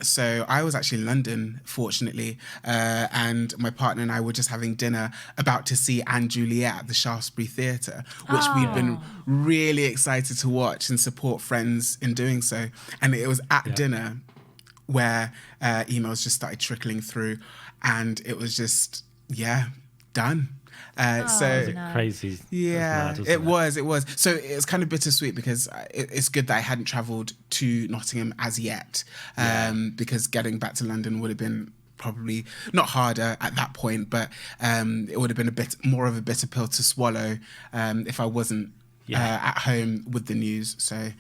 So I was actually in London, fortunately, and my partner and I were just having dinner, about to see Anne Juliet at the Shaftesbury Theatre, which we'd been really excited to watch and support friends in doing so. And it was at dinner where emails just started trickling through, and it was just done. Crazy. Yeah, it was. So it's kind of bittersweet because it's good that I hadn't travelled to Nottingham as yet, because getting back to London would have been probably not harder at that point, but it would have been a bit more of a bitter pill to swallow if I wasn't at home with the news. So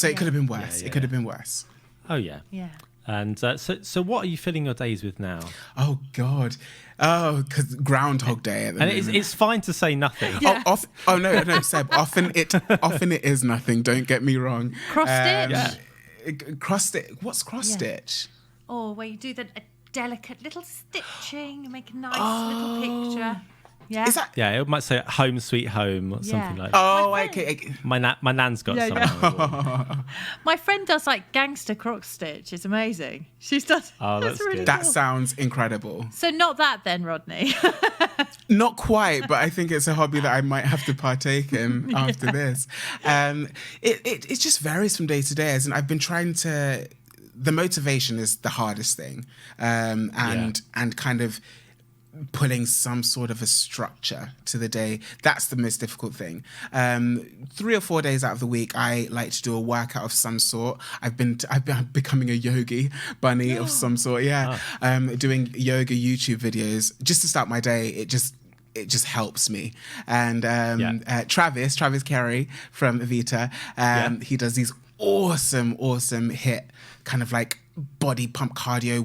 it could have been worse. It could have been worse. Oh yeah. Yeah. And so what are you filling your days with now? Oh God, because Groundhog Day at the moment. It's fine to say nothing. Yeah. No, Seb. Often it is nothing. Don't get me wrong. Cross stitch. Cross stitch. What's cross stitch? Oh, where you do a delicate little stitching and make a nice little picture. Yeah. Is that? Yeah, it might say "Home Sweet Home" or something like that. Oh, okay. My nan's got some. My friend does like gangster cross stitch. It's amazing. She's done. Oh, that's really good. That sounds incredible. So not that then, Rodney. Not quite, but I think it's a hobby that I might have to partake in after this. It just varies from day to day, and I've been trying to. The motivation is the hardest thing, and kind of putting some sort of a structure to the day. That's the most difficult thing. 3 or 4 days out of the week, I like to do a workout of some sort. I've been becoming a yogi bunny of some sort. Doing yoga YouTube videos just to start my day. It just helps me. And Travis Carey from Vita, he does these awesome hit kind of like body pump cardio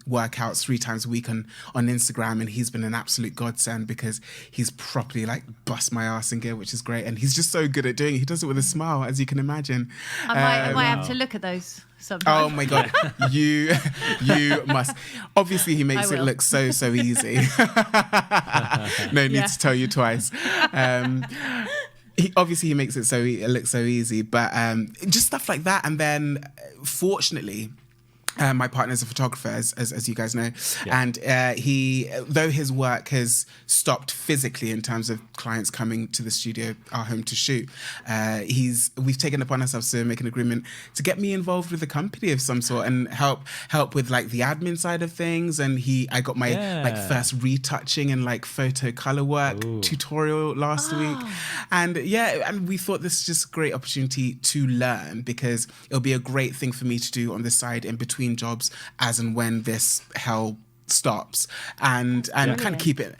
workouts 3 times a week on Instagram, and he's been an absolute godsend because he's properly like bust my ass in gear, which is great, and he's just so good at doing it. He does it with a smile, as you can imagine. I might have to look at those sometime. Oh my God, you must. Obviously, he makes it look so easy. No need to tell you twice. He makes it look so easy, but just stuff like that. And then, fortunately, my partner's a photographer, as you guys know, and though his work has stopped physically in terms of clients coming to the studio, our home, to shoot, we've taken upon ourselves to make an agreement to get me involved with a company of some sort and help with like the admin side of things. And I got my like first retouching and like photo color work tutorial last week, and we thought this is just a great opportunity to learn, because it'll be a great thing for me to do on the side in between jobs as and when this hell stops, and kind of keep it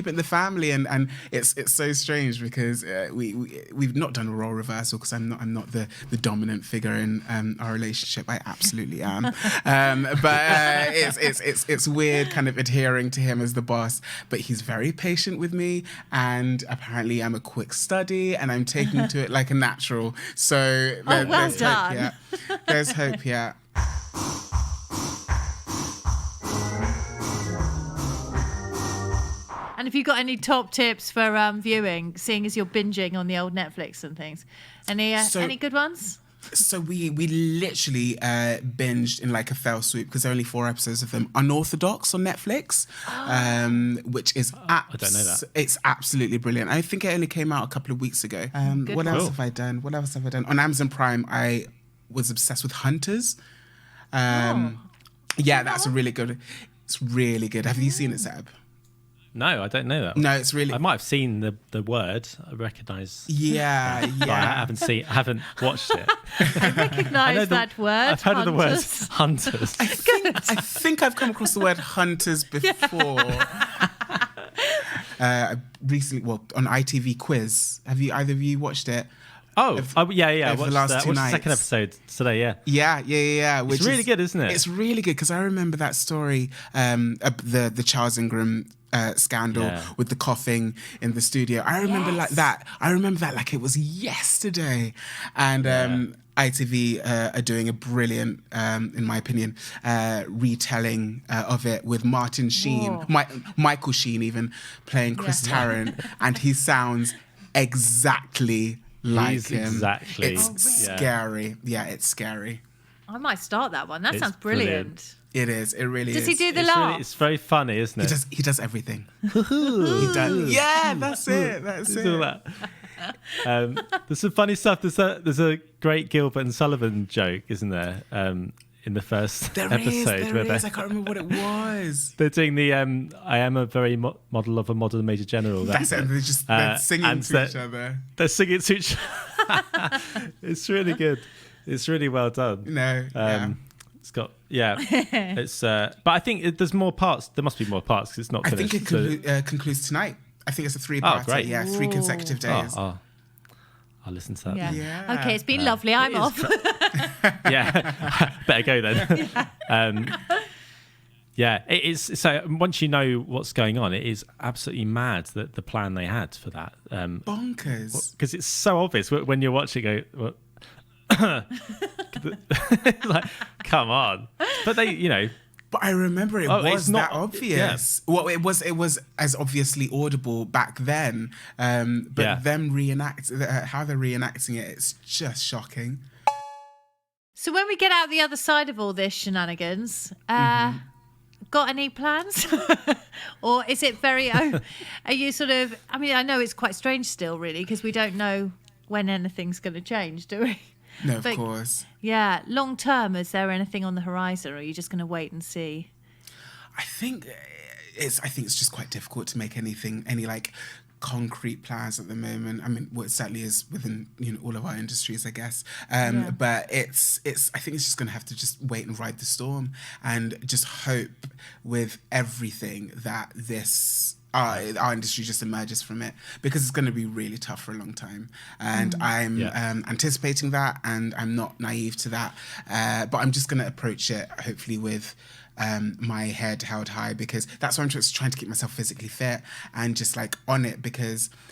in the family. And it's so strange because we've not done a role reversal, because I'm not the dominant figure in our relationship. I absolutely am. But it's weird kind of adhering to him as the boss, but he's very patient with me, and apparently I'm a quick study and I'm taking to it like a natural. So there's done. Hope, there's hope, yeah. And have you got any top tips for viewing, seeing as you're binging on the old Netflix and things? Any good ones? So we literally binged in like a fell swoop, because there are only 4 episodes of them, Unorthodox on Netflix, which is I don't know that. It's absolutely brilliant. I think it only came out a couple of weeks ago. What else have I done? On Amazon Prime, I was obsessed with Hunters. That's a really good. It's really good. Have you seen it, Seb? No, I don't know that. No, it's really. I might have seen the word. I recognise. Yeah. But I haven't watched it. I recognise that word. I've heard of the word hunters. I think I've come across the word hunters before. Recently, on ITV Quiz. Have either of you watched it? Yeah. Over the last 2 watched the nights. second episode today. Yeah. Yeah. It's really good, isn't it? It's really good because I remember that story, the Charles Ingram scandal with the coughing in the studio. I remember that like it was yesterday. And ITV are doing a brilliant, in my opinion, retelling of it with Martin Sheen, Michael Sheen even playing Chris Tarrant, and he sounds exactly like him. Exactly. It's scary. Yeah, it's scary. I might start that one. That sounds brilliant. It is. It really is. Does he do the laugh? It's very funny, isn't it? He does everything. He does. Yeah, that's it. That's it. All that. There's some funny stuff. There's a great Gilbert and Sullivan joke, isn't there? In the first episode, there is. I can't remember what it was. They're doing the "I am a very model of a modern major general." That's it. They're singing to each other. They're singing to each other. It's really good. It's really well done. It's got It's but I think there's more parts. There must be more parts because it's not finished. I think it concludes tonight. I think it's a 3-parter. Oh, great. Yeah, 3 consecutive days. I'll listen to that. Yeah. Okay, it's been lovely. I'm off. Better go then. It is. So once you know what's going on, it is absolutely mad that the plan they had for that. Bonkers. Because it's so obvious when you're watching it. Like, come on. But they, But I remember it was not that obvious. Yeah. Well, it was as obviously audible back then. But them how they're reenacting it, it's just shocking. So when we get out the other side of all this shenanigans, got any plans? Or is it very... are you sort of... I mean, I know it's quite strange still, really, because we don't know when anything's going to change, do we? No, of course. Yeah. Long term, is there anything on the horizon, or are you just going to wait and see? I think it's just quite difficult to make any like concrete plans at the moment. I mean, it certainly is within all of our industries, I guess. But it's I think it's just going to have to just wait and ride the storm and just hope with everything that this. Our industry just emerges from it, because it's going to be really tough for a long time, and I'm anticipating that, and I'm not naive to that, but I'm just going to approach it hopefully with my head held high, because that's why I'm just trying to keep myself physically fit and just like on it,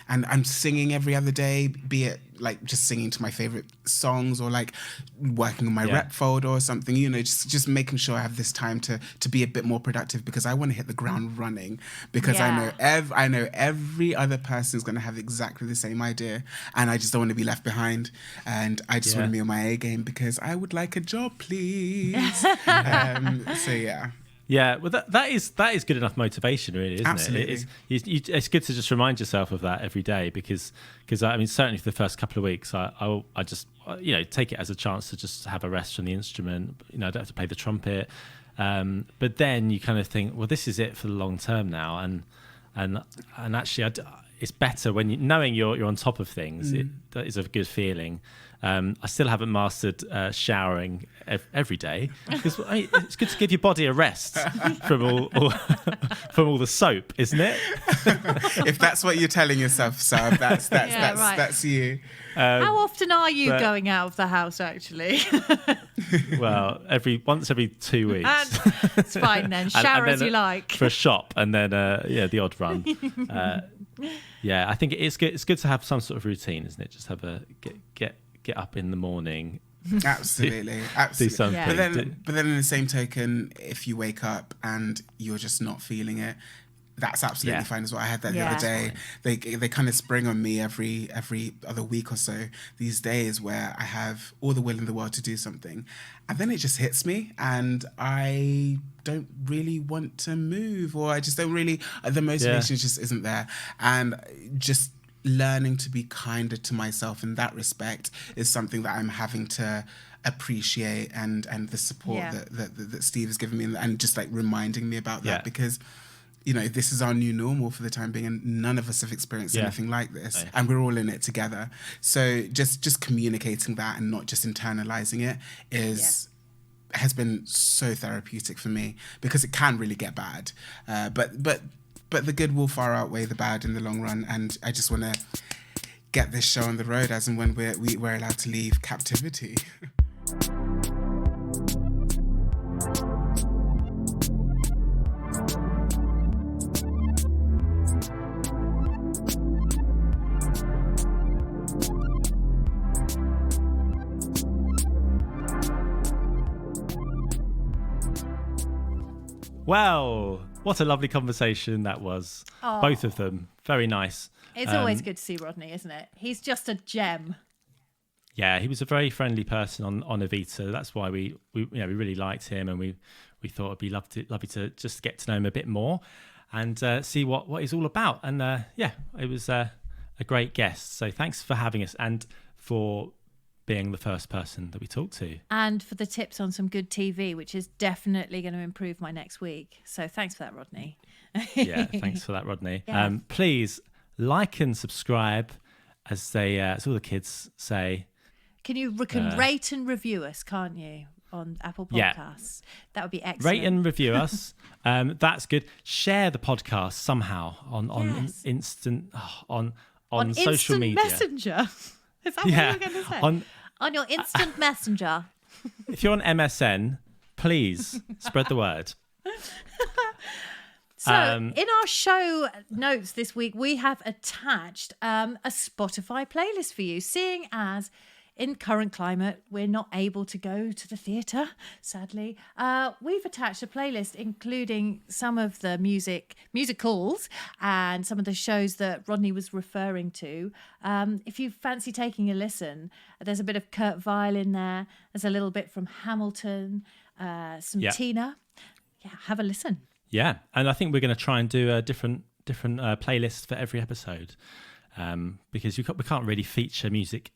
and I'm singing every other day, be it like just singing to my favorite songs or like working on my rep folder or something, just making sure I have this time to be a bit more productive, because I want to hit the ground running, because I know every other person is going to have exactly the same idea, and I just don't want to be left behind, and I just want to be on my A game, because I would like a job, please. So yeah. Yeah, well, that is good enough motivation, really, isn't Absolutely. it? It's good to just remind yourself of that every day, because I mean, certainly for the first couple of weeks, I just take it as a chance to just have a rest from the instrument. I don't have to play the trumpet, but then you kind of think, well, this is it for the long term now, and actually, it's better when knowing you're on top of things. That is a good feeling. I still haven't mastered showering every day, because it's good to give your body a rest from all the soap, isn't it? If that's what you're telling yourself, Seb, that's you. How often are you going out of the house, actually? Well, once every 2 weeks. It's fine then. Shower as you like. For a shop, and then the odd run. I think it's good. It's good to have some sort of routine, isn't it? Just have a get up in the morning. Absolutely. Do something. Yeah. But then in the same token, if you wake up and you're just not feeling it, that's absolutely fine as well. I had that the other day. They kind of spring on me every other week or so, these days where I have all the will in the world to do something, and then it just hits me, and I don't really want to move, or I just don't really, the motivation just isn't there. And just learning to be kinder to myself in that respect is something that I'm having to appreciate, and the support that Steve has given me, and just like reminding me about that, because this is our new normal for the time being, and none of us have experienced anything like this, and we're all in it together. So just communicating that and not just internalizing it has been so therapeutic for me, because it can really get bad, but the good will far outweigh the bad in the long run, and I just want to get this show on the road as and when we're allowed to leave captivity. Well, what a lovely conversation that was. Oh. Both of them. Very nice. It's always good to see Rodney, isn't it? He's just a gem. Yeah, he was a very friendly person on Evita. That's why we really liked him, and we thought it'd be lovely to just get to know him a bit more and see what he's all about. And it was a great guest. So thanks for having us and for being the first person that we talked to. And for the tips on some good TV, which is definitely going to improve my next week. So thanks for that, Rodney. Yeah, thanks for that, Rodney. Yeah. Please like and subscribe, as all the kids say. You can rate and review us, can't you, on Apple Podcasts? Yeah. That would be excellent. Rate and review us. That's good. Share the podcast somehow on social media. Messenger. Is that what you were going to say? On your instant messenger. If you're on MSN, please spread the word. So in our show notes this week, we have attached a Spotify playlist for you, seeing as in current climate, we're not able to go to the theatre, sadly. We've attached a playlist including some of the musicals and some of the shows that Rodney was referring to. If you fancy taking a listen, there's a bit of Kurt Weill in there. There's a little bit from Hamilton, some Tina. Yeah, have a listen. Yeah, and I think we're going to try and do a different playlist for every episode. Because we can't really feature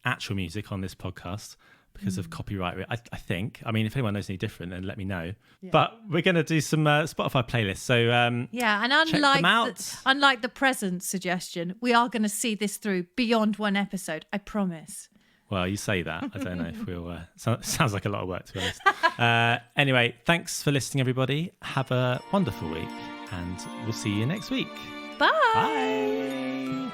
actual music on this podcast because of copyright. I think. I mean, if anyone knows any different, then let me know. Yeah. But we're going to do some Spotify playlists. So and unlike the present suggestion, we are going to see this through beyond one episode. I promise. Well, you say that. I don't know if we'll. Sounds like a lot of work, to be honest. Anyway, thanks for listening, everybody. Have a wonderful week, and we'll see you next week. Bye. Bye.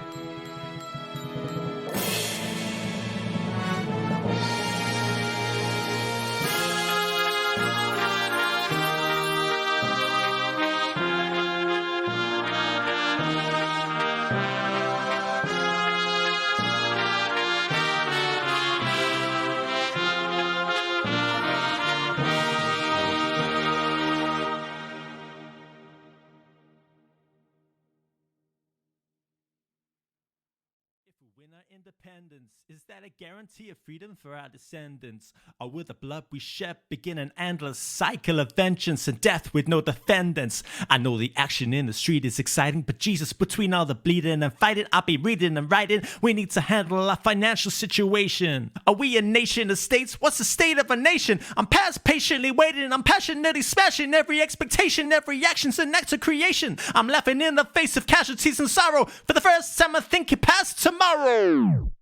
Independence, is that a guarantee of freedom for our descendants? Or will the blood we shed begin an endless cycle of vengeance and death with no defendants? I know the action in the street is exciting, but Jesus, between all the bleeding and fighting, I'll be reading and writing. We need to handle our financial situation. Are we a nation of states? What's the state of a nation? I'm past patiently waiting, I'm passionately smashing every expectation, every action's an act of creation. I'm laughing in the face of casualties and sorrow. For the first time I think it past tomorrow.